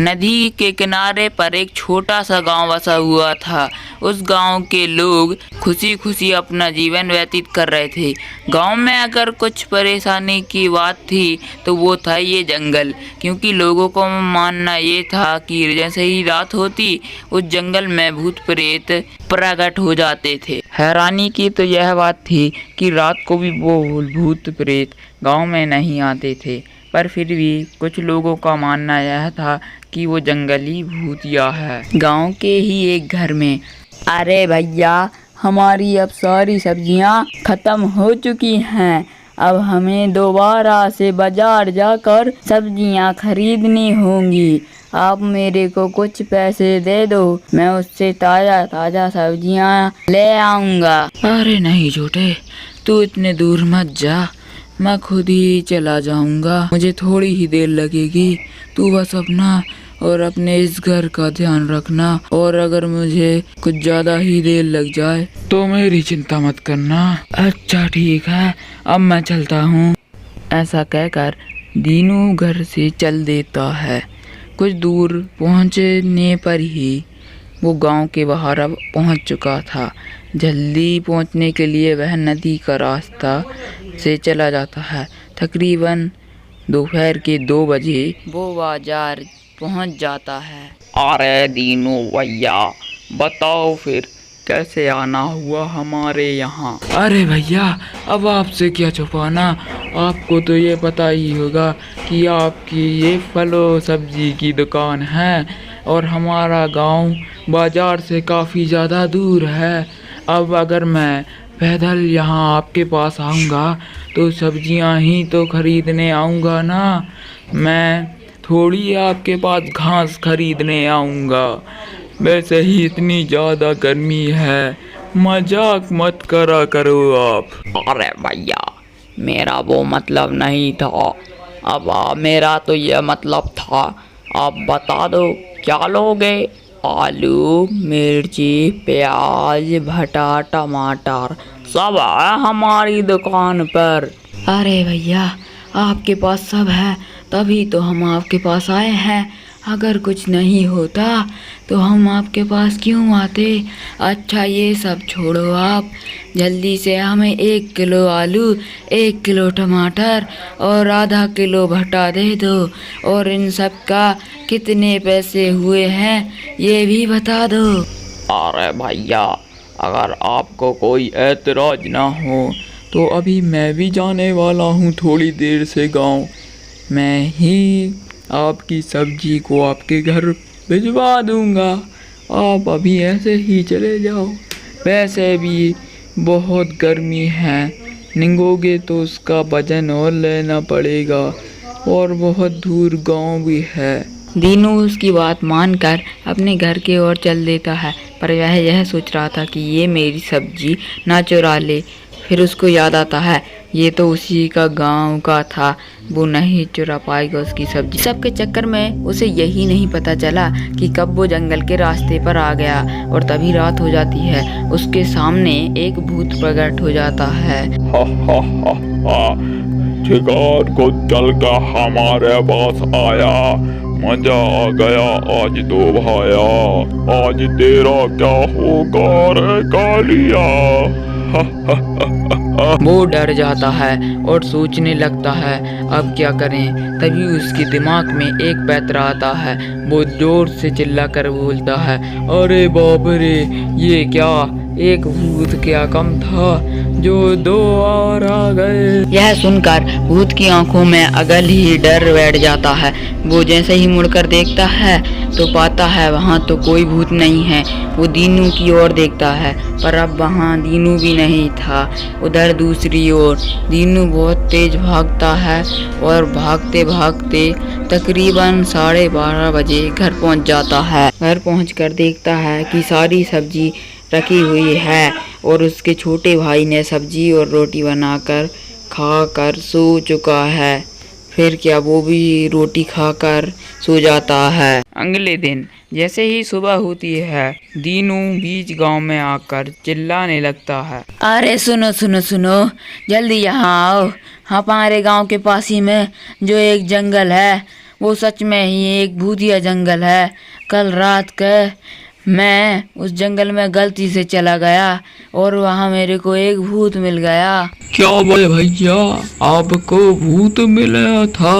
नदी के किनारे पर एक छोटा सा गांव बसा हुआ था। उस गांव के लोग खुशी खुशी अपना जीवन व्यतीत कर रहे थे। गांव में अगर कुछ परेशानी की बात थी तो वो था ये जंगल, क्योंकि लोगों को मानना ये था कि जैसे ही रात होती उस जंगल में भूत प्रेत प्रकट हो जाते थे। हैरानी की तो यह बात थी कि रात को भी वो भूत प्रेत गांव में नहीं आते थे, पर फिर भी कुछ लोगों का मानना यह था कि वो जंगली भूतिया है। गांव के ही एक घर में, अरे भैया, हमारी अब सारी सब्जियां खत्म हो चुकी हैं। अब हमें दोबारा से बाजार जाकर सब्जियां खरीदनी होंगी। आप मेरे को कुछ पैसे दे दो, मैं उससे ताज़ा ताज़ा सब्जियां ले आऊँगा। अरे नहीं छोटे, तू इतने दूर मत जा, मैं खुद ही चला जाऊंगा। मुझे थोड़ी ही देर लगेगी। तू बस अपना और अपने इस घर का ध्यान रखना, और अगर मुझे कुछ ज्यादा ही देर लग जाए तो मेरी चिंता मत करना। अच्छा ठीक है, अब मैं चलता हूँ। ऐसा कहकर दीनू घर से चल देता है। कुछ दूर पहुँचने पर ही वो गांव के बाहर अब पहुँच चुका था। जल्दी पहुँचने के लिए वह नदी का रास्ता से चला जाता है। तकरीबन दोपहर के 2 बजे वो बाजार पहुँच जाता है। अरे दीनू भैया, बताओ फिर कैसे आना हुआ हमारे यहाँ। अरे भैया, अब आपसे क्या छुपाना, आपको तो ये पता ही होगा कि आपकी ये फलों सब्जी की दुकान है और हमारा गांव बाजार से काफ़ी ज़्यादा दूर है। अब अगर मैं पैदल यहाँ आपके पास आऊँगा तो सब्जियाँ ही तो खरीदने आऊँगा ना, मैं थोड़ी आपके पास घास खरीदने आऊँगा। वैसे ही इतनी ज़्यादा गर्मी है, मजाक मत करा करो आप। अरे भैया, मेरा वो मतलब नहीं था। अब मेरा तो ये मतलब था, आप बता दो क्या लोगे। आलू, मिर्ची, प्याज, भटा, टमाटर सब है हमारी दुकान पर। अरे भैया, आपके पास सब है तभी तो हम आपके पास आए हैं। अगर कुछ नहीं होता तो हम आपके पास क्यों आते। अच्छा ये सब छोड़ो, आप जल्दी से हमें 1 किलो आलू, 1 किलो टमाटर और आधा किलो भटा दे दो, और इन सब का कितने पैसे हुए हैं ये भी बता दो। अरे भैया, अगर आपको कोई एतराज ना हो तो अभी मैं भी जाने वाला हूँ थोड़ी देर से गांव। मैं ही आपकी सब्जी को आपके घर भिजवा दूंगा। आप अभी ऐसे ही चले जाओ। वैसे भी बहुत गर्मी है, निगोगे तो उसका वजन और लेना पड़ेगा, और बहुत दूर गांव भी है। दीनू उसकी बात मानकर अपने घर की ओर चल देता है, पर वह यह सोच रहा था कि ये मेरी सब्जी ना चुरा ले। फिर उसको याद आता है ये तो उसी का गांव का था, वो नहीं चुरा पाएगा उसकी सब्जी। सबके चक्कर में उसे यही नहीं पता चला कि कब वो जंगल के रास्ते पर आ गया, और तभी रात हो जाती है। उसके सामने एक भूत प्रकट हो जाता है। शिकार को चल कर हमारे पास आया, मजा आ गया आज तो भाया। आज तेरा क्या होगा रे कालिया। वो डर जाता है और सोचने लगता है अब क्या करें। तभी उसके दिमाग में एक पैतरा आता है। वो जोर से चिल्ला कर बोलता है, अरे बाप रे, ये क्या, एक भूत क्या कम था जो 2 और आ गए। यह सुनकर भूत की आंखों में अगल ही डर बैठ जाता है। वो जैसे ही मुड़कर देखता है तो पाता है वहाँ तो कोई भूत नहीं है। वो दीनू की ओर देखता है, पर अब वहाँ दीनू भी नहीं था। उधर दूसरी ओर दीनू बहुत तेज भागता है, और भागते भागते तकरीबन 12:30 बजे घर पहुँच जाता है। घर पहुँचकर देखता है कि सारी सब्जी रखी हुई है, और उसके छोटे भाई ने सब्जी और रोटी बनाकर खाकर सो चुका है। फिर क्या, वो भी रोटी खाकर सो जाता है। अगले दिन जैसे ही सुबह होती है, दीनू बीच गांव में आकर चिल्लाने लगता है, अरे सुनो सुनो सुनो, जल्दी यहाँ आओ। हमारे गांव के पास ही में जो एक जंगल है वो सच में ही एक भूतिया जंगल है। कल रात के मैं उस जंगल में गलती से चला गया और वहाँ मेरे को एक भूत मिल गया। क्या बोले भैया, आपको भूत मिला था?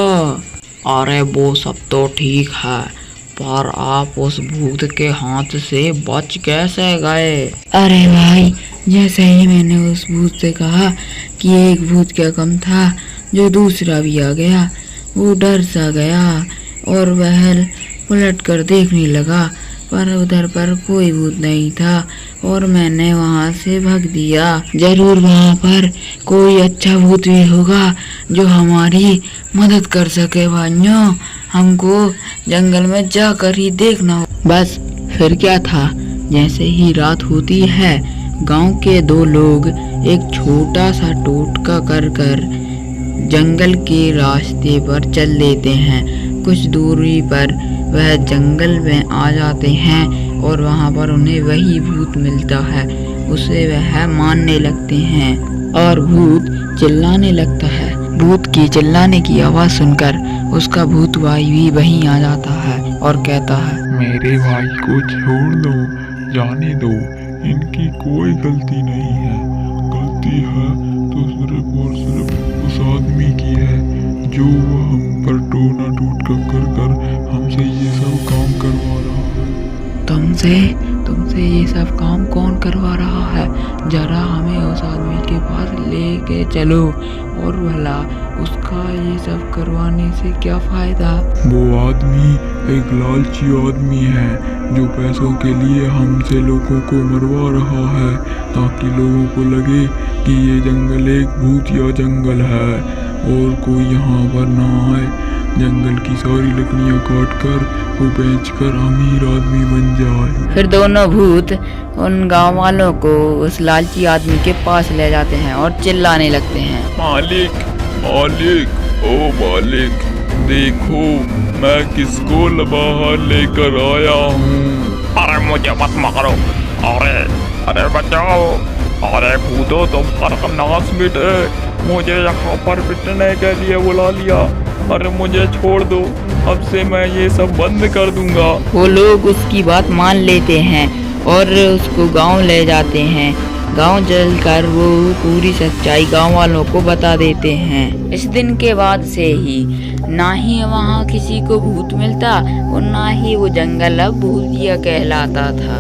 अरे वो सब तो ठीक है, पर आप उस भूत के हाथ से बच कैसे गए? अरे भाई, जैसे ही मैंने उस भूत से कहा कि एक भूत क्या कम था, जो दूसरा भी आ गया। वो डर सा गया और वह उलट कर देखने लगा, पर उधर पर कोई भूत नहीं था और मैंने वहाँ से भाग दिया। जरूर वहाँ पर कोई अच्छा भूत भी होगा जो हमारी मदद कर सके भाइयों। हमको जंगल में जाकर ही देखना हो। बस फिर क्या था, जैसे ही रात होती है, गांव के दो लोग एक छोटा सा टोटका कर जंगल के रास्ते पर चल लेते हैं। कुछ दूरी पर वह जंगल में आ जाते हैं और वहाँ पर उन्हें वही भूत मिलता है। उसे वह मानने लगते हैं और भूत चिल्लाने लगता है। भूत की चिल्लाने की आवाज़ सुनकर उसका भूत भाई भी वहीं आ जाता है और कहता है, मेरे भाई को छोड़ दो, जाने दो, इनकी कोई गलती नहीं है। गलती है तो सिर्फ और सिर्फ उस आदमी की है जो हम पर टोना टोटका कर हमसे ये सब काम करवा रहा है। तुमसे ये सब काम कौन करवा रहा है? जरा हमें उस आदमी के पास लेके चलो, और भला उसका ये सब करवाने से क्या फायदा? वो आदमी एक लालची आदमी है जो पैसों के लिए हमसे लोगों को मरवा रहा है, ताकि लोगों को लगे कि ये जंगल एक भूतिया जंगल है और कोई यहाँ पर ना आए। जंगल की सारी लकड़ियाँ काट कर वो बेचकर अमीर आदमी बन जाए। फिर दोनों भूत उन गांव वालों को उस लालची आदमी के पास ले जाते हैं और चिल्लाने लगते हैं, मालिक, मालिक, ओ मालिक, देखो मैं किसको बाहर लेकर आया हूँ। अरे मुझे मत मारो, अरे बचाओ, अरे भूतो तुम पर नाश मिटे, मुझे यहाँ पर पिटने के लिए बुला लिया। अरे मुझे छोड़ दो, अब से मैं ये सब बंद कर दूंगा। वो लोग उसकी बात मान लेते हैं और उसको गांव ले जाते हैं। गांव चलकर वो पूरी सच्चाई गांव वालों को बता देते हैं। इस दिन के बाद से ही ना ही वहाँ किसी को भूत मिलता और ना ही वो जंगल अब भूतिया कहलाता था।